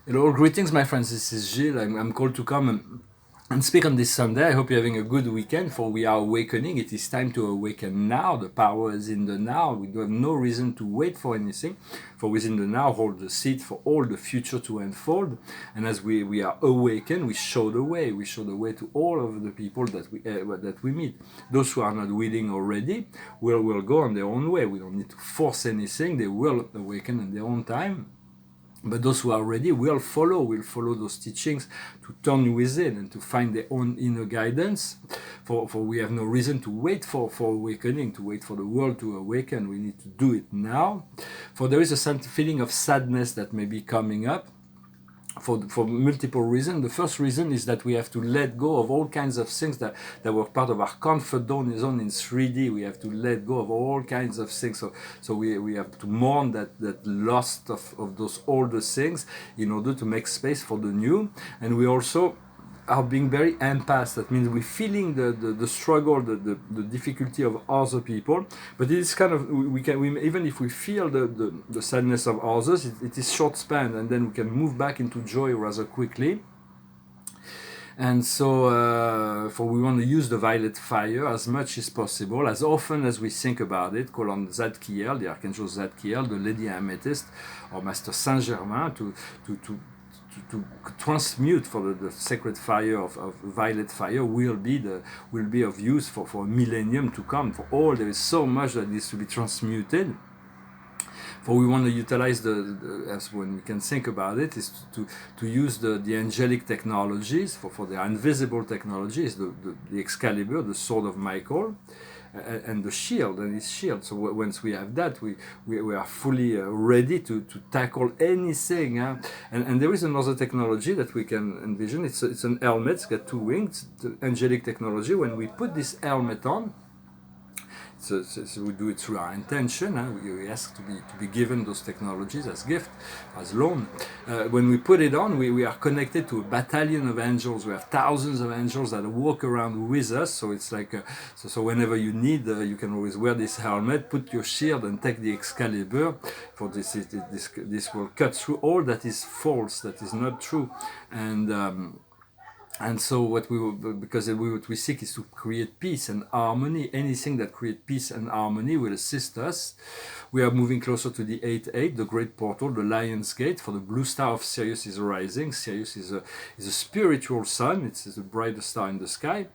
Hello, greetings, my friends. This is Gilles. I'm called to come and speak on this Sunday. I hope you're having a good weekend, for we are awakening. It is time to awaken now. The power is in the now. We do have no reason to wait for anything, for within the now hold the seed for all the future to unfold. And as we are awakened, we show the way. We show the way to all of the people that we meet. Those who are not willing already will go on their own way. We don't need to force anything. They will awaken in their own time. But those who are ready will follow those teachings to turn within and to find their own inner guidance. For we have no reason to wait for awakening, to wait for the world to awaken. We need to do it now. For there is a feeling of sadness that may be coming up. For multiple reasons. The first reason is that we have to let go of all kinds of things that were part of our comfort zone in 3D. We have to let go of all kinds of things. So we have to mourn that loss of those older things in order to make space for the new. And we also are being very empath. That means we're feeling the struggle, the difficulty of other people. But it is kind of, even if we feel the sadness of others, it is short span, and then we can move back into joy rather quickly. And so, for we want to use the violet fire as much as possible, as often as we think about it, call on Zadkiel, the Archangel Zadkiel, the Lady Amethyst, or Master Saint Germain, to transmute for the sacred fire of violet fire will be of use for a millennium to come. For all, there is so much that needs to be transmuted. For we want to utilize as when we can think about it, is to use the angelic technologies for the invisible technologies, the Excalibur, the sword of Michael, and the shield and his shield. So once we have that, we are fully ready to tackle anything. And there is another technology that we can envision. It's an helmet. It's got two wings. The angelic technology. When we put this helmet on, so we do it through our intention. We ask to be given those technologies as gift, as loan. When we put it on, we are connected to a battalion of angels. We have thousands of angels that walk around with us. So it's like, so whenever you need, you can always wear this helmet, put your shield, and take the Excalibur. For this will cut through all that is false, that is not true, and so what we seek is to create peace and harmony. Anything that creates peace and harmony will assist us. We are moving closer to the 8-8, the great portal, the Lion's Gate, for the blue star of Sirius is rising. Sirius is a spiritual sun. It's the brightest star in the sky,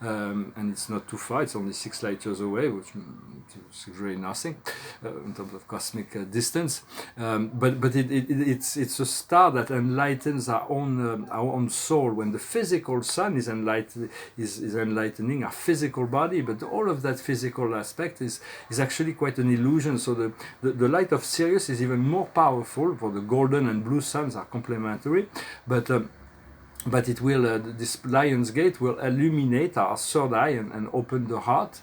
and it's not too far. It's only 6 light years away, which is really nothing in terms of cosmic distance. But it's a star that enlightens our own soul. When the physical sun is enlightening our physical body, but all of that physical aspect is actually quite an illusion. So the light of Sirius is even more powerful, for the golden and blue suns are complementary, but it will, this Lion's Gate will illuminate our third eye and open the heart.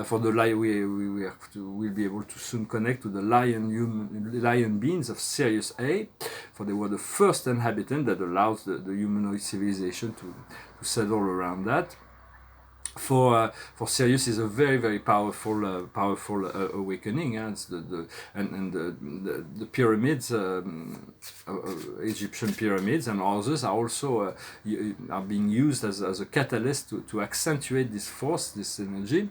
For the light, we'll be able to soon connect to the lion beings of Sirius A, for they were the first inhabitant that allows the humanoid civilization to settle around that. For Sirius is a very, very powerful awakening. It's the pyramids, Egyptian pyramids and others are also are being used as a catalyst to accentuate this force, this energy.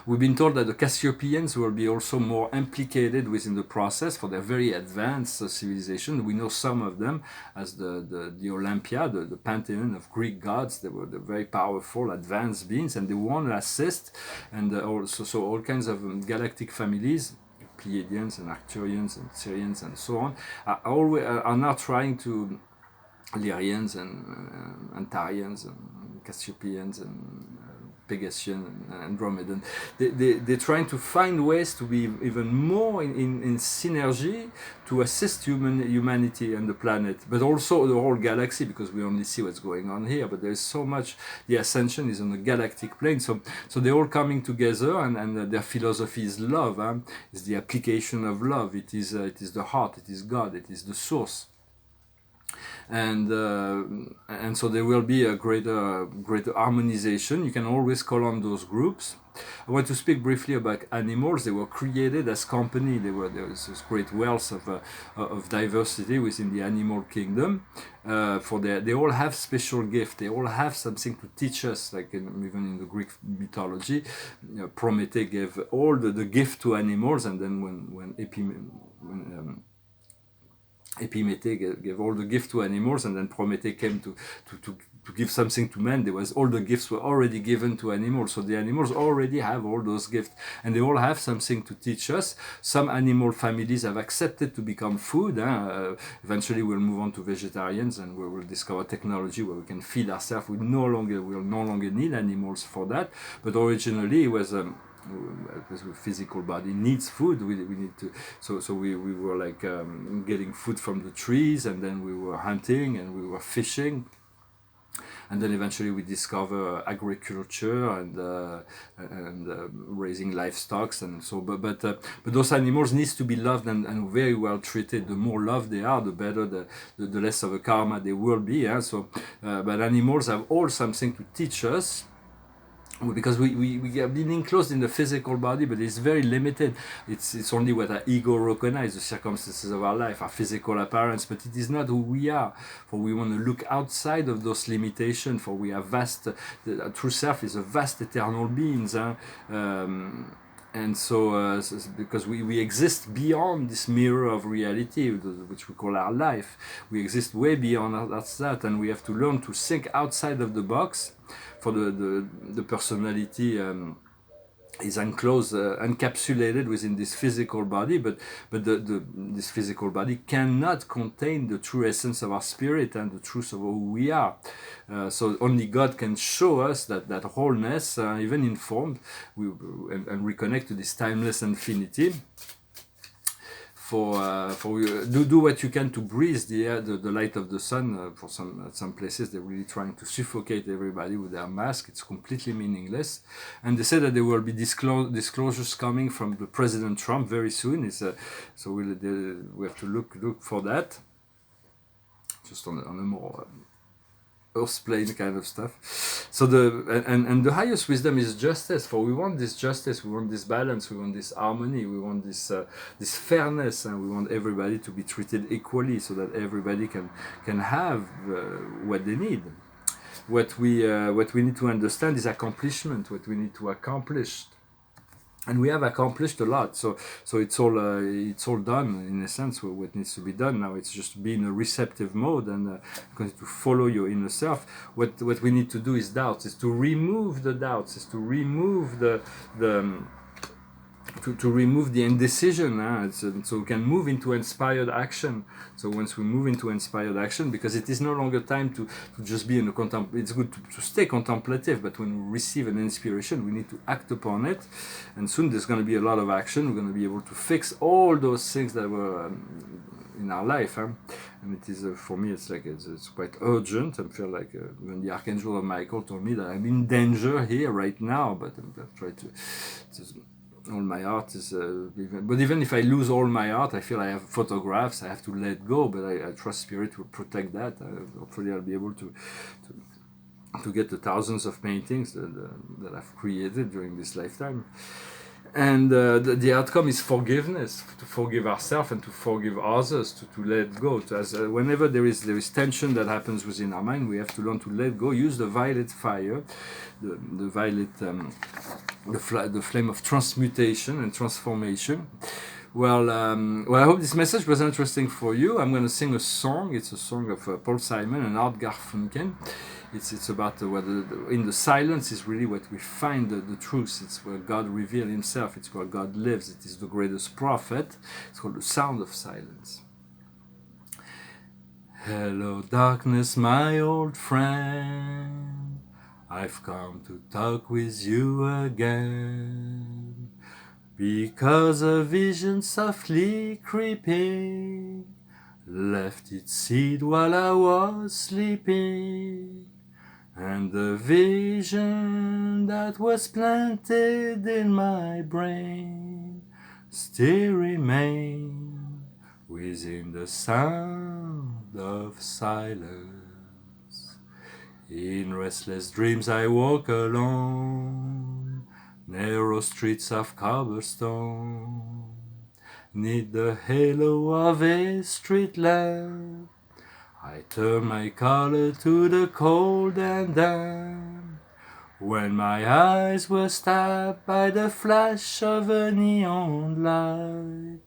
We've been told that the Cassiopeans will be also more implicated within the process, for their very advanced civilization. We know some of them as the Olympia, the pantheon of Greek gods. They were the very powerful, advanced beings, and they want to assist. And also all kinds of galactic families, Pleiadians and Arcturians and Syrians and so on, are now trying to, Lyrians and Antarians and Cassiopeans and Pegasian and Andromedan. They're trying to find ways to be even more in synergy to assist humanity and the planet, but also the whole galaxy, because we only see what's going on here, but there's so much. The ascension is on the galactic plane, so they're all coming together, and their philosophy is love. It's the application of love. It is the heart. It is God. It is the source. and so there will be a greater harmonization. You can always call on those groups. I want to speak briefly about animals. They were created as company. There was this great wealth of diversity within the animal kingdom. They all have special gift. They all have something to teach us. Like even in the Greek mythology, Prometheus gave all the gift to animals, and then when Epimetheus gave all the gift to animals, and then Prometheus came to give something to man. There was all the gifts were already given to animals, so the animals already have all those gifts, and they all have something to teach us. Some animal families have accepted to become food. Eventually, we'll move on to vegetarians, and we will discover technology where we can feed ourselves. We will no longer need animals for that. But originally, it was. Because the physical body needs food, we need to. So we were like getting food from the trees, and then we were hunting and we were fishing. And then eventually we discover agriculture and raising livestock, and so. But those animals needs to be loved and very well treated. The more loved they are, the better the less of a karma they will be. But animals have all something to teach us. Because we have been enclosed in the physical body, but it's very limited. It's only what our ego recognizes, the circumstances of our life, our physical appearance, but it is not who we are. For we want to look outside of those limitations, for we are vast. The true self is a vast eternal beings. And so, because we exist beyond this mirror of reality, which we call our life, we exist way beyond that, and we have to learn to think outside of the box. For the personality is enclosed, encapsulated within this physical body, but this physical body cannot contain the true essence of our spirit and the truth of who we are. So only God can show us that wholeness, even in form, and reconnect to this timeless infinity. Do what you can to breathe the air, the light of the sun. For some places, they're really trying to suffocate everybody with their mask. It's completely meaningless. And they say that there will be disclosures coming from the President Trump very soon. So we have to look for that. Just on a more earth-plane kind of stuff. So the highest wisdom is justice. For we want this justice, we want this balance, we want this harmony, we want this fairness, and we want everybody to be treated equally, so that everybody can have what they need. What we need to understand is accomplishment. What we need to accomplish. And we have accomplished a lot, so it's all done in a sense. What needs to be done now, it's just be in a receptive mode and to follow your inner self. What we need to do is doubts, is to remove the doubts, is to remove to remove the indecision, so we can move into inspired action. So once we move into inspired action, because it is no longer time to just be in a it's good to stay contemplative, but when we receive an inspiration, we need to act upon it, and soon there's going to be a lot of action. We're going to be able to fix all those things that were in our life, and it is for me it's like it's quite urgent. I feel like when the Archangel of Michael told me that I'm in danger here right now, but I've tried to all my art is even if I lose all my art, I feel I have photographs I have to let go, but I trust Spirit will protect that. Hopefully I'll be able to get the thousands of paintings that I've created during this lifetime. And the outcome is forgiveness, to forgive ourselves and to forgive others, to let go. Whenever there is tension that happens within our mind, we have to learn to let go. Use the violet fire, the violet, the flame of transmutation and transformation. Well, I hope this message was interesting for you. I'm going to sing a song. It's a song of Paul Simon and Art Garfunkel. It's about in the silence is really what we find the truth. It's where God reveals himself. It's where God lives. It is the greatest prophet. It's called the sound of silence. Hello, darkness, my old friend. I've come to talk with you again. Because a vision softly creeping left its seed while I was sleeping. And the vision that was planted in my brain still remains within the sound of silence. In restless dreams I walk alone, narrow streets of cobblestone, 'neath the halo of a street lamp. I turn my collar to the cold and damp, when my eyes were stabbed by the flash of a neon light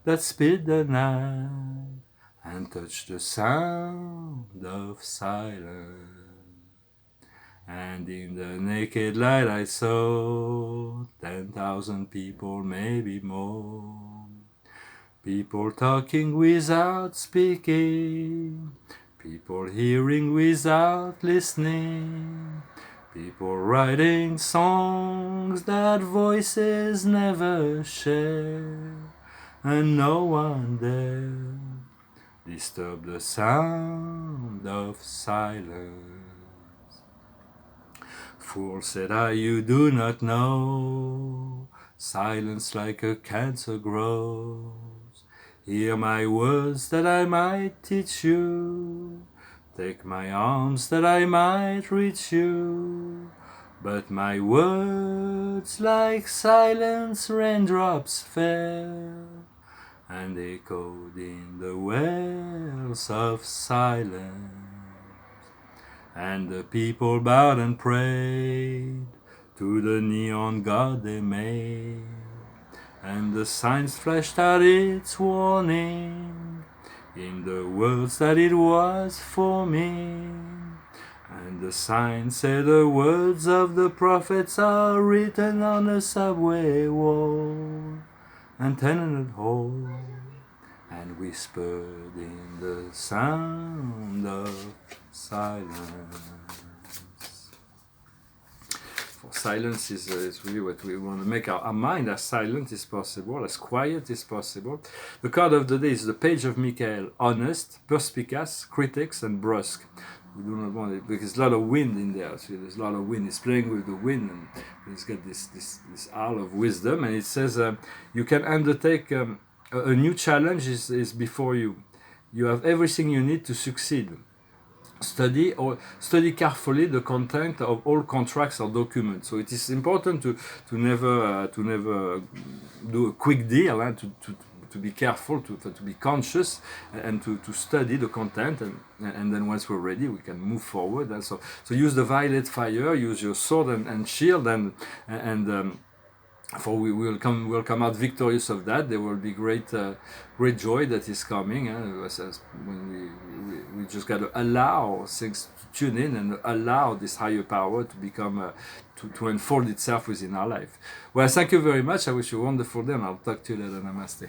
that split the night and touched the sound of silence. And in the naked light I saw 10,000 people, maybe more. People talking without speaking, people hearing without listening, people writing songs that voices never share, and no one dare disturb the sound of silence. Fool, said I, you do not know, silence like a cancer grows. Hear my words that I might teach you, take my arms that I might reach you. But my words like silence raindrops fell, and echoed in the wells of silence. And the people bowed and prayed to the neon god they made, and the signs flashed out its warning in the words that it was for me. And the sign said the words of the prophets are written on the subway wall and tenement hall, and whispered in the sound of silence. For silence is really what we want to make our mind as silent as possible, as quiet as possible. The card of the day is the Page of Michael, honest, perspicacious, critics, and brusque. We do not want it because there's a lot of wind in there. So there's a lot of wind. It's playing with the wind, and it's got this owl of wisdom. And it says you can undertake a new challenge is before you. You have everything you need to succeed. Study carefully the content of all contracts or documents. So it is important to never do a quick deal, to be careful, to be conscious, and to study the content, and then once we're ready, we can move forward. And so use the violet fire, use your sword and shield, for we will come out victorious of that. There will be great joy that is coming. When we just got to allow things to tune in and allow this higher power to become to unfold itself within our life. Well, thank you very much. I wish you a wonderful day, and I'll talk to you later. Namaste.